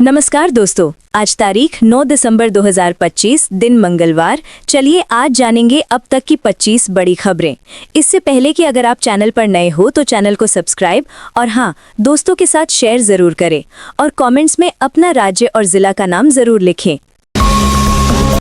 नमस्कार दोस्तों, आज तारीख 9 दिसंबर 2025 दिन मंगलवार। चलिए आज जानेंगे अब तक की 25 बड़ी खबरें। इससे पहले कि अगर आप चैनल पर नए हो तो चैनल को सब्सक्राइब और हाँ, दोस्तों के साथ शेयर जरूर करें और कमेंट्स में अपना राज्य और जिला का नाम जरूर लिखें।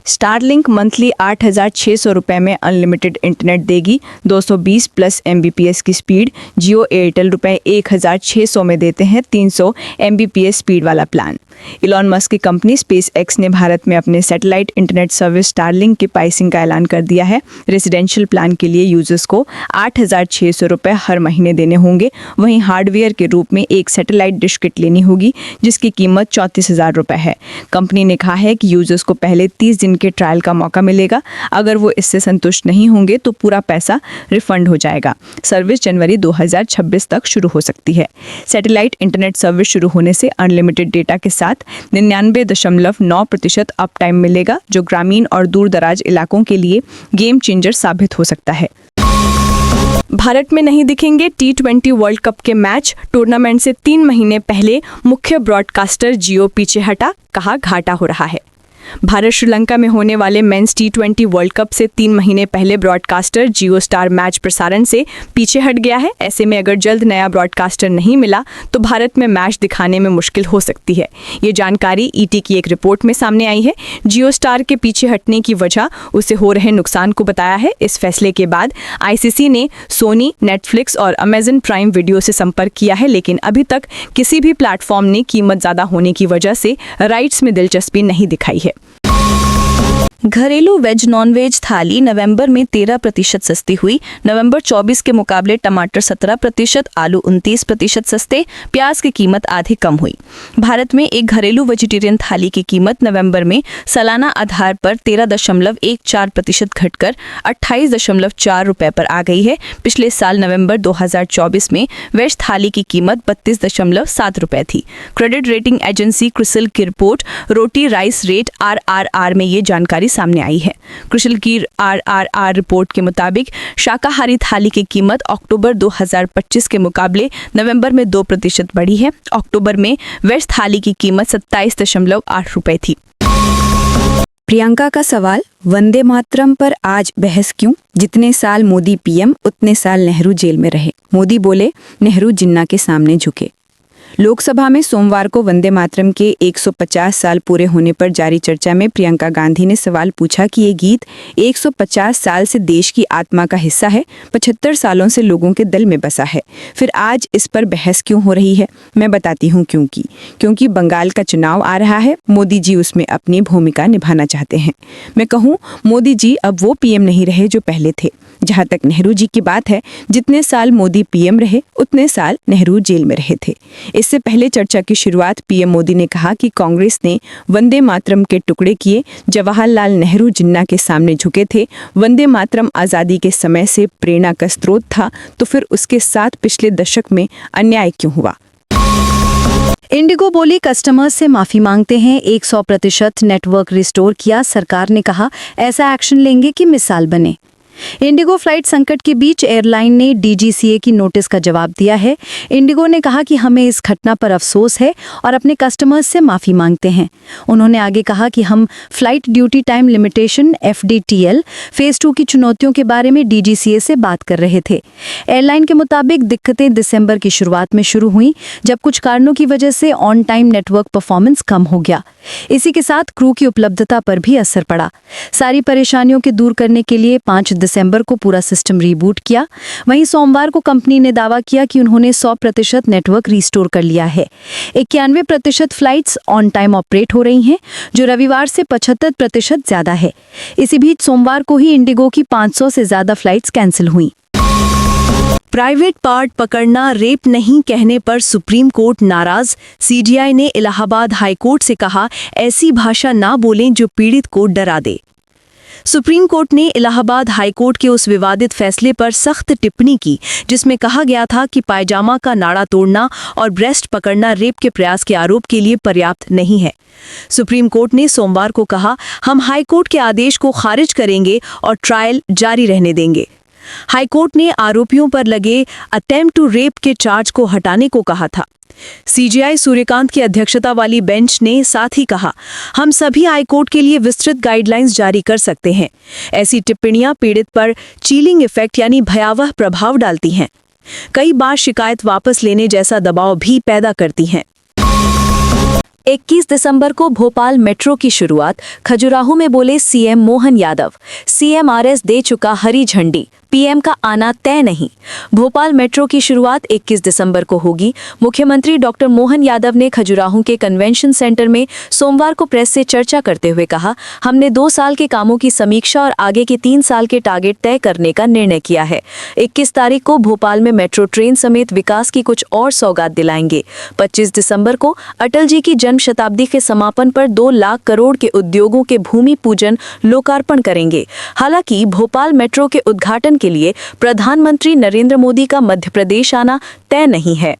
स्टारलिंक मंथली 8,600 रुपये में अनलिमिटेड इंटरनेट देगी। 220 प्लस Mbps की स्पीड। जियो एयरटेल रुपये 1,600 में देते हैं 300 Mbps स्पीड वाला प्लान। इलॉन मस्क की कंपनी स्पेस एक्स ने भारत में अपने सैटेलाइट इंटरनेट सर्विस स्टारलिंक के प्राइसिंग का ऐलान कर दिया है। रेजिडेंशियल प्लान के लिए यूजर्स को 8,600 रुपये हर महीने देने होंगे। वहीं हार्डवेयर के रूप में एक सैटेलाइट डिश किट लेनी होगी जिसकी कीमत 34,000 रुपये है। कंपनी ने कहा है कि यूजर्स को पहले 30 दिन के ट्रायल का मौका मिलेगा। अगर वो इससे संतुष्ट नहीं होंगे तो पूरा पैसा रिफंड हो जाएगा। सर्विस जनवरी 2026 तक शुरू हो सकती है। सैटेलाइट इंटरनेट सर्विस शुरू होने से अनलिमिटेड डेटा के साथ 99.9% अप टाइम मिलेगा, जो ग्रामीण और दूर दराज इलाकों के लिए गेम चेंजर साबित हो सकता है। भारत में नहीं दिखेंगे T20 वर्ल्ड कप के मैच। टूर्नामेंट से 3 महीने पहले मुख्य ब्रॉडकास्टर जियो पीछे हटा, कहा घाटा हो रहा है। भारत श्रीलंका में होने वाले मेंस T20 वर्ल्ड कप से 3 महीने पहले ब्रॉडकास्टर जियो स्टार मैच प्रसारण से पीछे हट गया है। ऐसे में अगर जल्द नया ब्रॉडकास्टर नहीं मिला तो भारत में मैच दिखाने में मुश्किल हो सकती है। ये जानकारी ET की एक रिपोर्ट में सामने आई है। जियो स्टार के पीछे हटने की वजह उसे हो रहे नुकसान को बताया है। इस फैसले के बाद ICC ने सोनी, नेटफ्लिक्स और अमेजन प्राइम वीडियो से संपर्क किया है, लेकिन अभी तक किसी भी प्लेटफॉर्म ने कीमत ज़्यादा होने की वजह से राइट्स में दिलचस्पी नहीं दिखाई है। घरेलू वेज नॉन वेज थाली नवंबर में 13% सस्ती हुई। नवंबर 24 के मुकाबले टमाटर 17%, आलू 29% सस्ते, प्याज की कीमत आधी कम हुई। भारत में एक घरेलू वेजिटेरियन थाली की कीमत नवंबर में सालाना आधार पर 13.14% घटकर 28.4 रुपये पर आ गई है। पिछले साल नवंबर 2024 में वेज थाली की कीमत 32.7 रुपये थी। क्रेडिट रेटिंग एजेंसी क्रिसिल की रिपोर्ट रोटी राइस रेट RRR में ये जानकारी सामने आई है। क्रिसिल की RRR रिपोर्ट के मुताबिक शाकाहारी थाली की कीमत अक्टूबर 2025 के मुकाबले नवंबर में 2% बढ़ी है। अक्टूबर में वेज थाली की कीमत 27.8 रुपये थी। प्रियंका का सवाल, वंदे मातरम पर आज बहस क्यों? जितने साल मोदी PM उतने साल नेहरू जेल में रहे। मोदी बोले, नेहरू जिन्ना के सामने झुके। लोकसभा में सोमवार को वंदे मातरम के 150 साल पूरे होने पर जारी चर्चा में प्रियंका गांधी ने सवाल पूछा कि ये गीत 150 साल से देश की आत्मा का हिस्सा है, 75 सालों से लोगों के दिल में बसा है, फिर आज इस पर बहस क्यों हो रही है? मैं बताती हूँ क्योंकि बंगाल का चुनाव आ रहा है। मोदी जी उसमें अपनी भूमिका निभाना चाहते हैं। मैं कहूँ, मोदी जी अब वो PM नहीं रहे जो पहले थे। जहाँ तक नेहरू जी की बात है, जितने साल मोदी PM रहे उतने साल नेहरू जेल में रहे थे। इससे पहले चर्चा की शुरुआत PM मोदी ने कहा कि कांग्रेस ने वंदे मातरम के टुकड़े किए। जवाहरलाल नेहरू जिन्ना के सामने झुके थे। वंदे मातरम आज़ादी के समय से प्रेरणा का स्रोत था, तो फिर उसके साथ पिछले दशक में अन्याय क्यों हुआ? इंडिगो बोली, कस्टमर्स से माफी मांगते हैं। 100% नेटवर्क रिस्टोर किया। सरकार ने कहा ऐसा एक्शन लेंगे कि मिसाल बने। इंडिगो फ्लाइट संकट के बीच एयरलाइन ने DGCA की नोटिस का जवाब दिया है। इंडिगो ने कहा कि हमें इस घटना पर अफसोस है और अपने कस्टमर्स से माफ़ी मांगते हैं। उन्होंने आगे कहा कि हम flight duty time limitation FDTL phase 2 की चुनौतियों के बारे में DGCA से बात कर रहे थे। एयरलाइन के मुताबिक दिक्कतें दिसंबर की शुरुआत में शुरू हुई, जब कुछ कारणों की वजह से ऑन टाइम नेटवर्क परफॉर्मेंस कम हो गया। इसी के साथ क्रू की उपलब्धता पर भी असर पड़ा। सारी परेशानियों के दूर करने के लिए 5 दिसंबर को पूरा सिस्टम रीबूट किया। वहीं सोमवार को कंपनी ने दावा किया कि उन्होंने 100% नेटवर्क रिस्टोर कर लिया है। 91% फ्लाइट्स ऑन टाइम ऑपरेट हो रही हैं, जो रविवार से 75% ज्यादा है। इसी बीच सोमवार को ही इंडिगो की 500 से ज्यादा फ्लाइट्स कैंसिल हुई। प्राइवेट पार्ट पकड़ना रेप नहीं कहने पर सुप्रीम कोर्ट नाराज। CGI ने इलाहाबाद हाई कोर्ट से कहा, ऐसी भाषा ना बोलें जो पीड़ित को डरा दे। सुप्रीम कोर्ट ने इलाहाबाद हाई कोर्ट के उस विवादित फैसले पर सख्त टिप्पणी की जिसमें कहा गया था कि पायजामा का नाड़ा तोड़ना और ब्रेस्ट पकड़ना रेप के प्रयास के आरोप के लिए पर्याप्त नहीं है। सुप्रीम कोर्ट ने सोमवार को कहा, हम हाई कोर्ट के आदेश को खारिज करेंगे और ट्रायल जारी रहने देंगे। हाईकोर्ट ने आरोपियों पर लगे अटेम्प्ट टू रेप के चार्ज को हटाने को कहा था। सीजेआई सूर्यकांत की अध्यक्षता वाली बेंच ने साथ ही कहा, हम सभी हाईकोर्ट के लिए विस्तृत गाइडलाइंस जारी कर सकते हैं। ऐसी टिप्पणियां पीड़ित पर चिलिंग इफेक्ट यानी भयावह प्रभाव डालती हैं। कई बार शिकायत वापस लेने जैसा दबाव भी पैदा करती हैं। 21 दिसंबर को भोपाल मेट्रो की शुरुआत, खजुराहो में बोले सीएम मोहन यादव। सीएमआरएस दे चुका हरी झंडी, पीएम का आना तय नहीं। भोपाल मेट्रो की शुरुआत 21 दिसंबर को होगी। मुख्यमंत्री डॉक्टर मोहन यादव ने खजुराहो के कन्वेंशन सेंटर में सोमवार को प्रेस से चर्चा करते हुए कहा, हमने 2 साल के कामों की समीक्षा और आगे के 3 साल के टारगेट तय करने का निर्णय किया है। 21 तारीख को भोपाल में मेट्रो ट्रेन समेत विकास की कुछ और सौगात दिलाएंगे। 25 दिसंबर को अटल जी की जन्म शताब्दी के समापन पर 2 लाख करोड़ के उद्योगों के भूमि पूजन लोकार्पण करेंगे। हालांकि भोपाल मेट्रो के उद्घाटन के लिए प्रधानमंत्री नरेंद्र मोदी का मध्य प्रदेश आना तय नहीं है।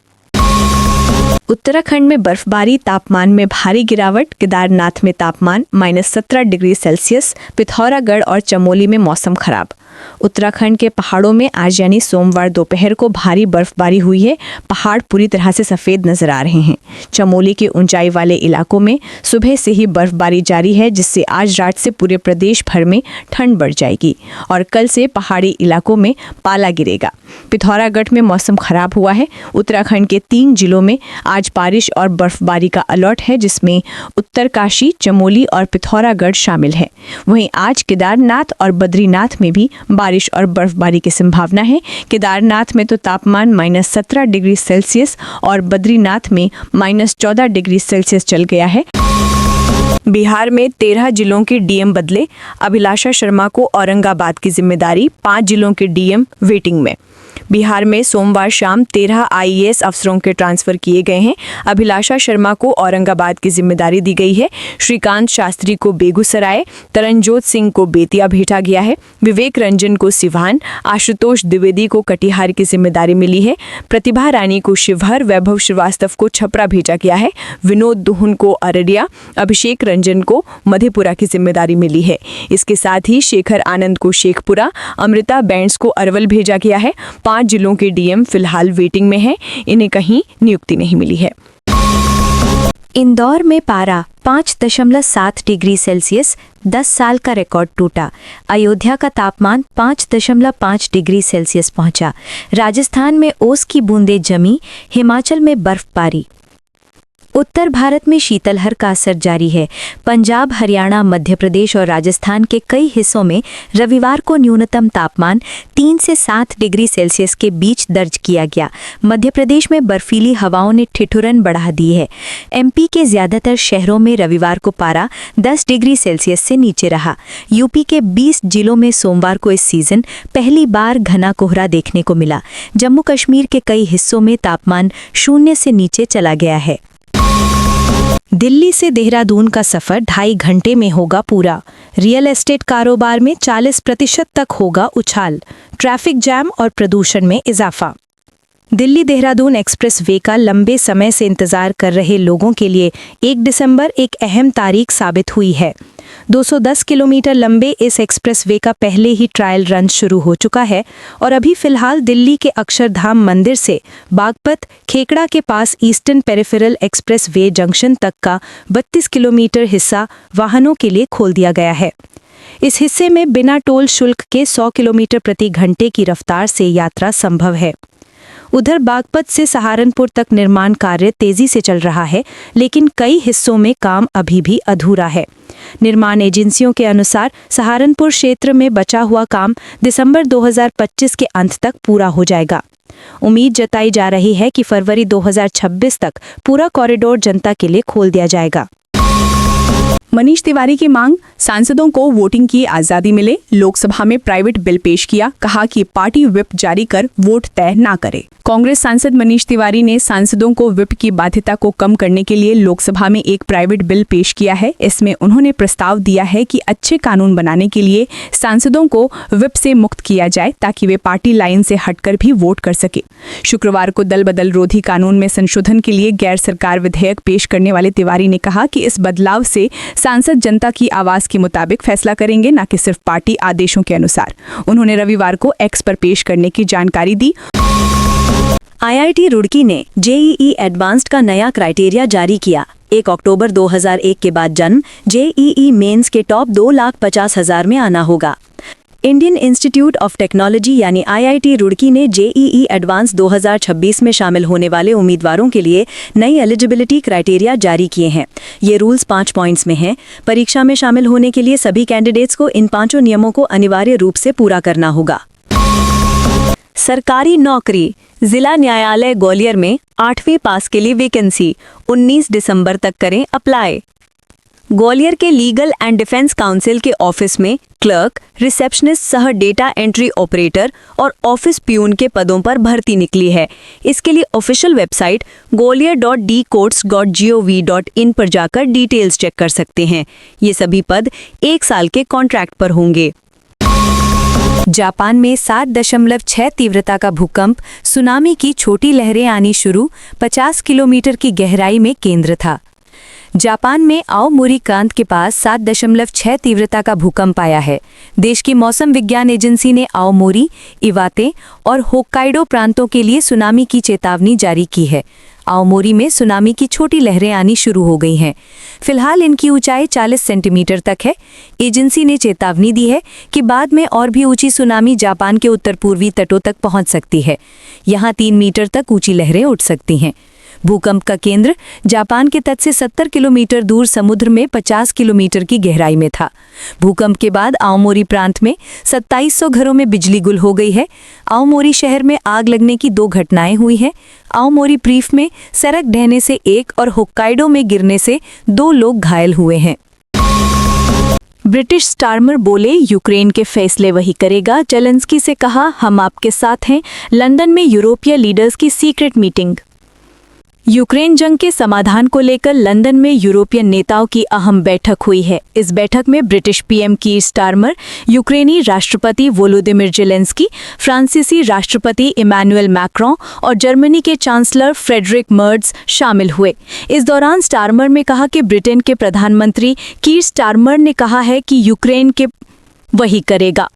उत्तराखंड में बर्फबारी, तापमान में भारी गिरावट, केदारनाथ में तापमान -17 डिग्री सेल्सियस, पिथौरागढ़ और चमोली में मौसम खराब। उत्तराखंड के पहाड़ों में आज यानी सोमवार दोपहर को भारी बर्फबारी हुई है। पहाड़ पूरी तरह से सफ़ेद नजर आ रहे हैं। चमोली के ऊंचाई वाले इलाकों में सुबह से ही बर्फबारी जारी है, जिससे आज रात से पूरे प्रदेश भर में ठंड बढ़ जाएगी और कल से पहाड़ी इलाकों में पाला गिरेगा। पिथौरागढ़ में मौसम खराब हुआ है। उत्तराखंड के 3 जिलों में आज बारिश और बर्फबारी का अलर्ट है, जिसमें उत्तरकाशी, चमोली और पिथौरागढ़ शामिल है। वहीं आज केदारनाथ और बद्रीनाथ में भी बारिश और बर्फबारी की संभावना है। केदारनाथ में तो तापमान -17 डिग्री सेल्सियस और बद्रीनाथ में -14 डिग्री सेल्सियस चल गया है। बिहार में 13 जिलों के डीएम बदले, अभिलाषा शर्मा को औरंगाबाद की जिम्मेदारी, 5 जिलों के डीएम वेटिंग में। बिहार में सोमवार शाम 13 आईएएस अफसरों के ट्रांसफर किए गए हैं। अभिलाषा शर्मा को औरंगाबाद की जिम्मेदारी दी गई है। श्रीकांत शास्त्री को बेगूसराय, तरनजोत सिंह को बेतिया भेजा गया है। विवेक रंजन को सिवान, आशुतोष द्विवेदी को कटिहार की जिम्मेदारी मिली है। प्रतिभा रानी को शिवहर, वैभव श्रीवास्तव को छपरा भेजा गया है। विनोद दुहुन को अररिया, अभिषेक रंजन को मधेपुरा की जिम्मेदारी मिली है। इसके साथ ही शेखर आनंद को शेखपुरा, अमृता बैंड्स को अरवल भेजा गया है। 5 जिलों के डीएम फिलहाल वेटिंग में हैं। इन्हें कहीं नियुक्ति नहीं मिली है। इंदौर में पारा 5.7 डिग्री सेल्सियस, 10 साल का रिकॉर्ड टूटा। अयोध्या का तापमान 5.5 डिग्री सेल्सियस पहुंचा। राजस्थान में ओस की बूंदें जमी, हिमाचल में बर्फबारी। उत्तर भारत में शीतलहर का असर जारी है। पंजाब, हरियाणा, मध्य प्रदेश और राजस्थान के कई हिस्सों में रविवार को न्यूनतम तापमान 3 से 7 डिग्री सेल्सियस के बीच दर्ज किया गया। मध्य प्रदेश में बर्फीली हवाओं ने ठिठुरन बढ़ा दी है। एमपी के ज्यादातर शहरों में रविवार को पारा 10 डिग्री सेल्सियस से नीचे रहा। यूपी के 20 जिलों में सोमवार को इस सीजन पहली बार घना कोहरा देखने को मिला। जम्मू कश्मीर के कई हिस्सों में तापमान 0 से नीचे चला गया है। दिल्ली से देहरादून का सफर 2.5 घंटे में होगा पूरा। रियल एस्टेट कारोबार में 40% तक होगा उछाल। ट्रैफिक जैम और प्रदूषण में इजाफा। दिल्ली देहरादून एक्सप्रेस वे का लंबे समय से इंतजार कर रहे लोगों के लिए 1 दिसंबर एक अहम तारीख साबित हुई है। 210 किलोमीटर लंबे इस एक्सप्रेस वे का पहले ही ट्रायल रन शुरू हो चुका है और अभी फिलहाल दिल्ली के अक्षरधाम मंदिर से बागपत खेकड़ा के पास eastern peripheral expressway junction तक का 32 किलोमीटर हिस्सा वाहनों के लिए खोल दिया गया है। इस हिस्से में बिना टोल शुल्क के 100 किलोमीटर प्रति घंटे की रफ्तार से यात्रा संभव है। उधर बागपत से सहारनपुर तक निर्माण कार्य तेजी से चल रहा है, लेकिन कई हिस्सों में काम अभी भी अधूरा है। निर्माण एजेंसियों के अनुसार सहारनपुर क्षेत्र में बचा हुआ काम दिसंबर 2025 के अंत तक पूरा हो जाएगा। उम्मीद जताई जा रही है कि फरवरी 2026 तक पूरा कॉरिडोर जनता के लिए खोल दिया जाएगा। मनीष तिवारी की मांग, सांसदों को वोटिंग की आज़ादी मिले। लोकसभा में प्राइवेट बिल पेश किया, कहा कि पार्टी व्हिप जारी कर वोट तय ना करे। कांग्रेस सांसद मनीष तिवारी ने सांसदों को व्हिप की बाध्यता को कम करने के लिए लोकसभा में एक प्राइवेट बिल पेश किया है। इसमें उन्होंने प्रस्ताव दिया है कि अच्छे कानून बनाने के लिए सांसदों को व्हिप से मुक्त किया जाए, ताकि वे पार्टी लाइन से हटकर भी वोट कर सके। शुक्रवार को दल बदल रोधी कानून में संशोधन के लिए गैर सरकार विधेयक पेश करने वाले तिवारी ने कहा कि इस बदलाव से सांसद जनता की आवाज के मुताबिक फैसला करेंगे, न कि सिर्फ पार्टी आदेशों के अनुसार। उन्होंने रविवार को एक्स पर पेश करने की जानकारी दी। आईआईटी रुड़की ने जेईई एडवांस्ड का नया क्राइटेरिया जारी किया। 1 अक्टूबर 2001 के बाद जन्म जेईई मेंस के टॉप 2,50,000 में आना होगा। इंडियन इंस्टीट्यूट ऑफ टेक्नोलॉजी यानी आईआईटी रुड़की ने जेईई एडवांस 2026 में शामिल होने वाले उम्मीदवारों के लिए नई एलिजिबिलिटी क्राइटेरिया जारी किए हैं। ये रूल्स 5 पॉइंट्स में हैं। परीक्षा में शामिल होने के लिए सभी कैंडिडेट्स को इन 5 नियमों को अनिवार्य रूप से पूरा करना होगा। सरकारी नौकरी, जिला न्यायालय ग्वालियर में 8वीं पास के लिए वैकेंसी 19 दिसंबर तक करें अप्लाई। ग्वालियर के लीगल एंड डिफेंस काउंसिल के ऑफिस में क्लर्क, रिसेप्शनिस्ट सह डेटा एंट्री ऑपरेटर और ऑफिस प्यून के पदों पर भर्ती निकली है। इसके लिए ऑफिशियल वेबसाइट gwalior.dcourts.gov.in पर जाकर डिटेल्स चेक कर सकते हैं। ये सभी पद 1 साल के कॉन्ट्रैक्ट पर होंगे। जापान में 7.6 तीव्रता का भूकंप, सुनामी की छोटी लहरें आनी शुरू, 50 किलोमीटर की गहराई में केंद्र था। जापान में आओमोरी प्रांत के पास 7.6 तीव्रता का भूकंप आया है। देश की मौसम विज्ञान एजेंसी ने आओमोरी, इवाते और होक्काइडो प्रांतों के लिए सुनामी की चेतावनी जारी की है। आओमोरी में सुनामी की छोटी लहरें आनी शुरू हो गई हैं। फिलहाल इनकी ऊंचाई 40 सेंटीमीटर तक है। एजेंसी ने चेतावनी दी है कि बाद में और भी ऊंची सुनामी जापान के उत्तर पूर्वी तटों तक पहुंच सकती है। यहां 3 मीटर तक ऊंची लहरें उठ सकती हैं। भूकंप का केंद्र जापान के तट से 70 किलोमीटर दूर समुद्र में 50 किलोमीटर की गहराई में था। भूकंप के बाद आओमोरी प्रांत में 2700 घरों में बिजली गुल हो गई है। आओमोरी शहर में आग लगने की 2 घटनाएं हुई हैं। आओमोरी प्रीफ में सड़क ढहने से 1 और होक्काइडो में गिरने से 2 लोग घायल हुए हैं। ब्रिटिश स्टारमर बोले, यूक्रेन के फैसले वही करेगा। जेलेंस्की से कहा, हम आपके साथ हैं। लंदन में यूरोपीय लीडर्स की सीक्रेट मीटिंग। यूक्रेन जंग के समाधान को लेकर लंदन में यूरोपियन नेताओं की अहम बैठक हुई है। इस बैठक में ब्रिटिश पीएम कीर स्टारमर, यूक्रेनी राष्ट्रपति वोलोदिमिर जेलेंस्की, फ्रांसीसी राष्ट्रपति इमैनुअल मैक्रों और जर्मनी के चांसलर फ्रेडरिक मर्ज शामिल हुए। इस दौरान स्टारमर ने कहा कि ब्रिटेन के प्रधानमंत्री कीर स्टारमर ने कहा है कि यूक्रेन के वही करेगा।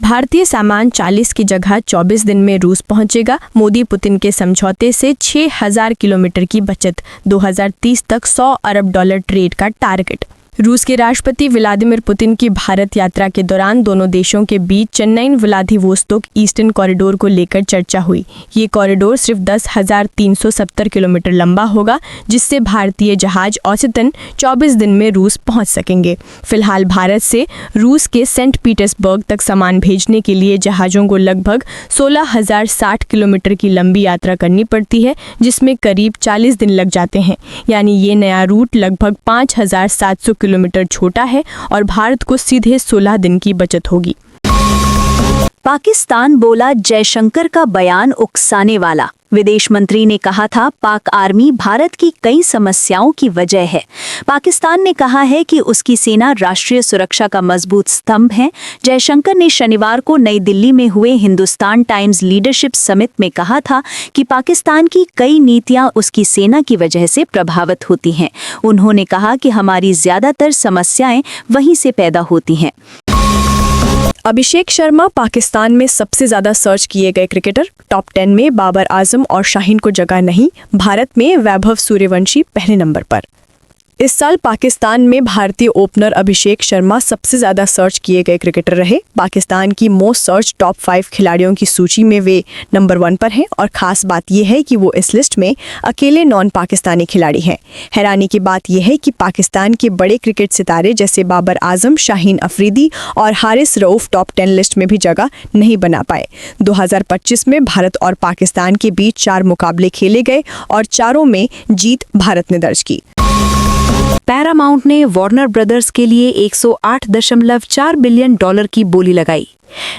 भारतीय सामान 40 की जगह 24 दिन में रूस पहुंचेगा। मोदी पुतिन के समझौते से 6000 किलोमीटर की बचत, 2030 तक $100 अरब ट्रेड का टारगेट। रूस के राष्ट्रपति व्लादिमीर पुतिन की भारत यात्रा के दौरान दोनों देशों के बीच चेन्नई व्लादिवोस्तोक ईस्टर्न कॉरिडोर को लेकर चर्चा हुई। ये कॉरिडोर सिर्फ 10,370 किलोमीटर लंबा होगा, जिससे भारतीय जहाज औसतन 24 दिन में रूस पहुंच सकेंगे। फिलहाल भारत से रूस के सेंट पीटर्सबर्ग तक सामान भेजने के लिए जहाज़ों को लगभग 16,060 किलोमीटर की लंबी यात्रा करनी पड़ती है, जिसमें करीब 40 दिन लग जाते हैं। यानी ये नया रूट लगभग 5,700 किलोमीटर छोटा है और भारत को सीधे 16 दिन की बचत होगी। पाकिस्तान बोला, जयशंकर का बयान उकसाने वाला। विदेश मंत्री ने कहा था, पाक आर्मी भारत की कई समस्याओं की वजह है। पाकिस्तान ने कहा है कि उसकी सेना राष्ट्रीय सुरक्षा का मजबूत स्तंभ है। जयशंकर ने शनिवार को नई दिल्ली में हुए हिंदुस्तान टाइम्स लीडरशिप समिट में कहा था कि पाकिस्तान की कई नीतियां उसकी सेना की वजह से प्रभावित होती हैं। उन्होंने कहा कि हमारी ज्यादातर समस्याएं वहीं से पैदा होती हैं। अभिषेक शर्मा पाकिस्तान में सबसे ज्यादा सर्च किए गए क्रिकेटर। टॉप 10 में बाबर आजम और शाहीन को जगह नहीं। भारत में वैभव सूर्यवंशी पहले नंबर पर। इस साल पाकिस्तान में भारतीय ओपनर अभिषेक शर्मा सबसे ज़्यादा सर्च किए गए क्रिकेटर रहे। पाकिस्तान की मोस्ट सर्च टॉप 5 खिलाड़ियों की सूची में वे नंबर 1 पर हैं और ख़ास बात यह है कि वो इस लिस्ट में अकेले नॉन पाकिस्तानी खिलाड़ी हैं। हैरानी की बात यह है कि पाकिस्तान के बड़े क्रिकेट सितारे जैसे बाबर आजम, शाहीन अफरीदी और हारिस रऊफ टॉप 10 लिस्ट में भी जगह नहीं बना पाए। 2025 में भारत और पाकिस्तान के बीच 4 मुकाबले खेले गए और चारों में जीत भारत ने दर्ज की। पैरामाउंट ने वार्नर ब्रदर्स के लिए $108.4 बिलियन की बोली लगाई।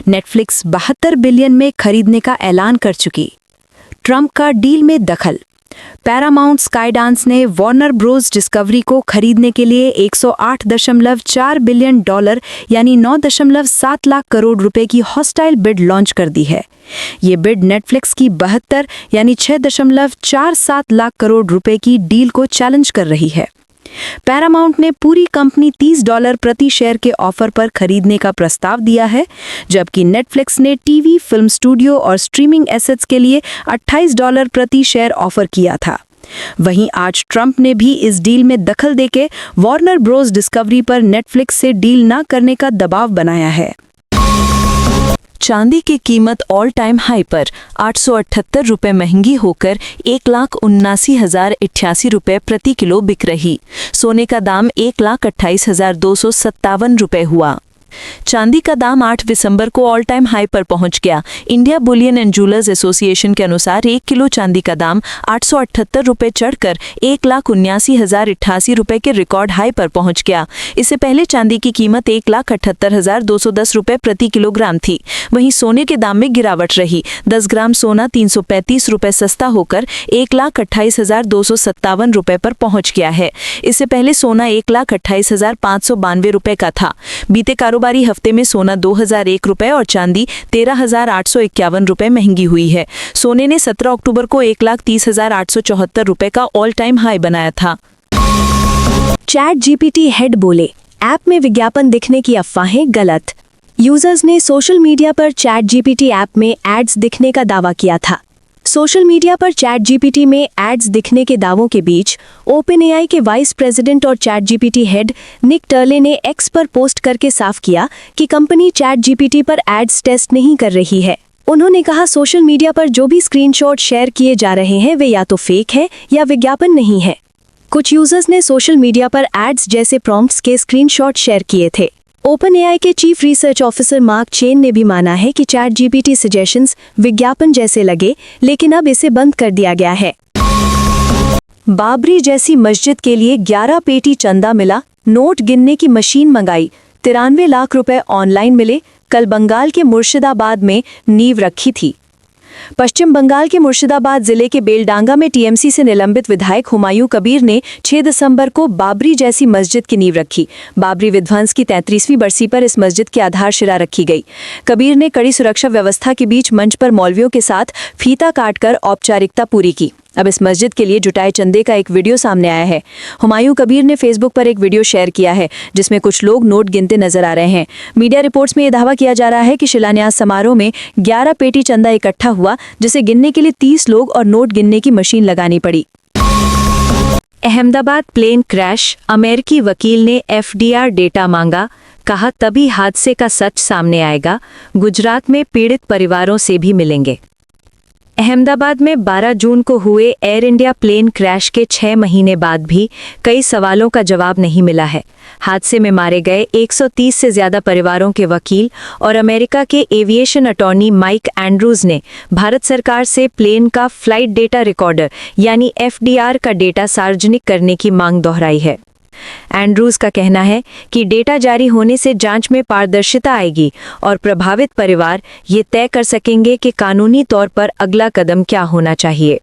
नेटफ्लिक्स 72 बिलियन में खरीदने का ऐलान कर चुकी। ट्रंप का डील में दखल। पैरामाउंट स्काईडांस ने वार्नर ब्रोस डिस्कवरी को खरीदने के लिए $108.4 बिलियन यानी 9.7 लाख करोड़ रुपए की हॉस्टाइल बिड लॉन्च कर दी है। ये बिड नेटफ्लिक्स की 72 यानी 6.47 लाख करोड़ रुपए की डील को चैलेंज कर रही है। पैरामाउंट ने पूरी कंपनी $30 प्रति शेयर के ऑफर पर खरीदने का प्रस्ताव दिया है, जबकि नेटफ्लिक्स ने टीवी, फिल्म स्टूडियो और स्ट्रीमिंग एसेट्स के लिए $28 प्रति शेयर ऑफर किया था। वहीं आज ट्रंप ने भी इस डील में दखल देके वार्नर ब्रोस डिस्कवरी पर नेटफ्लिक्स से डील न करने का दबाव बनाया है। चांदी की कीमत ऑल टाइम हाई पर 878 रुपये महंगी होकर 1,79,088 रुपये प्रति किलो बिक रही। सोने का दाम 1,28,257 रुपये हुआ। चांदी का दाम 8 दिसंबर को ऑल टाइम हाई पर पहुंच गया। India Boolean and jewellers association के अनुसार 1 किलो चांदी का दाम 878 रुपये चढ़कर 1,79,088 रुपये के रिकॉर्ड हाई पर पहुंच गया। इससे पहले चांदी की कीमत 1,78,210 रुपये प्रति किलोग्राम थी। वहीं सोने के दाम में गिरावट रही। 10 ग्राम सोना 335 रुपये सस्ता होकर 1,28,257 रुपये पर पहुंच गया है। इससे पहले सोना 1,28,592 रुपये का था। बीते कारोबारी हफ्ते में सोना 2,001 रुपये और चांदी 13,851 रुपये महंगी हुई है। सोने ने 17 अक्टूबर को 1,30,874 रुपये का ऑल टाइम हाई बनाया था। चैट जीपीटी हेड बोले, ऐप में विज्ञापन दिखने की अफवाहें गलत। यूजर्स ने सोशल मीडिया पर चैट जीपीटी ऐप में एड्स दिखने का दावा किया था। सोशल मीडिया पर चैट जीपीटी में एड्स दिखने के दावों के बीच ओपनएआई के वाइस प्रेसिडेंट और चैट जीपीटी हेड निक टर्ले ने एक्स पर पोस्ट करके साफ किया कि कंपनी चैट जीपीटी पर एड्स टेस्ट नहीं कर रही है। उन्होंने कहा, सोशल मीडिया पर जो भी स्क्रीनशॉट शेयर किए जा रहे हैं वे या तो फेक है या विज्ञापन नहीं है। कुछ यूजर्स ने सोशल मीडिया पर एड्स जैसे प्रॉम्प्ट्स के स्क्रीनशॉट शेयर किए थे। ओपनएआई के chief research officer mark chain ने भी माना है कि चैट जीपीटी सजेशंस विज्ञापन जैसे लगे, लेकिन अब इसे बंद कर दिया गया है। बाबरी जैसी मस्जिद के लिए 11 पेटी चंदा मिला, नोट गिनने की मशीन मंगाई, 93 लाख रुपए ऑनलाइन मिले। कल बंगाल के मुर्शिदाबाद में नींव रखी थी। पश्चिम बंगाल के मुर्शिदाबाद जिले के बेलडांगा में टीएमसी से निलंबित विधायक हुमायूं कबीर ने 6 दिसंबर को बाबरी जैसी मस्जिद की नींव रखी। बाबरी विध्वंस की 33वीं बरसी पर इस मस्जिद की आधारशिला रखी गई। कबीर ने कड़ी सुरक्षा व्यवस्था के बीच मंच पर मौलवियों के साथ फीता काटकर औपचारिकता पूरी की। अब इस मस्जिद के लिए जुटाए चंदे का एक वीडियो सामने आया है। हुमायूं कबीर ने फेसबुक पर एक वीडियो शेयर किया है जिसमें कुछ लोग नोट गिनते नजर आ रहे हैं। मीडिया रिपोर्ट्स में यह दावा किया जा रहा है कि शिलान्यास समारोह में 11 पेटी चंदा इकट्ठा हुआ, जिसे गिनने के लिए 30 लोग और नोट गिनने की मशीन लगानी पड़ी। अहमदाबाद प्लेन क्रैश, अमेरिकी वकील ने एफडीआर डेटा मांगा, कहा तभी हादसे का सच सामने आएगा। गुजरात में पीड़ित परिवारों से भी मिलेंगे। अहमदाबाद में 12 जून को हुए एयर इंडिया प्लेन क्रैश के 6 महीने बाद भी कई सवालों का जवाब नहीं मिला है। हादसे में मारे गए 130 से ज्यादा परिवारों के वकील और अमेरिका के एविएशन अटॉर्नी माइक एंड्रूज ने भारत सरकार से प्लेन का फ्लाइट डेटा रिकॉर्डर यानी एफडीआर का डेटा सार्वजनिक करने की मांग दोहराई है। एंड्रूज का कहना है कि डेटा जारी होने से जांच में पारदर्शिता आएगी और प्रभावित परिवार ये तय कर सकेंगे कि कानूनी तौर पर अगला कदम क्या होना चाहिए।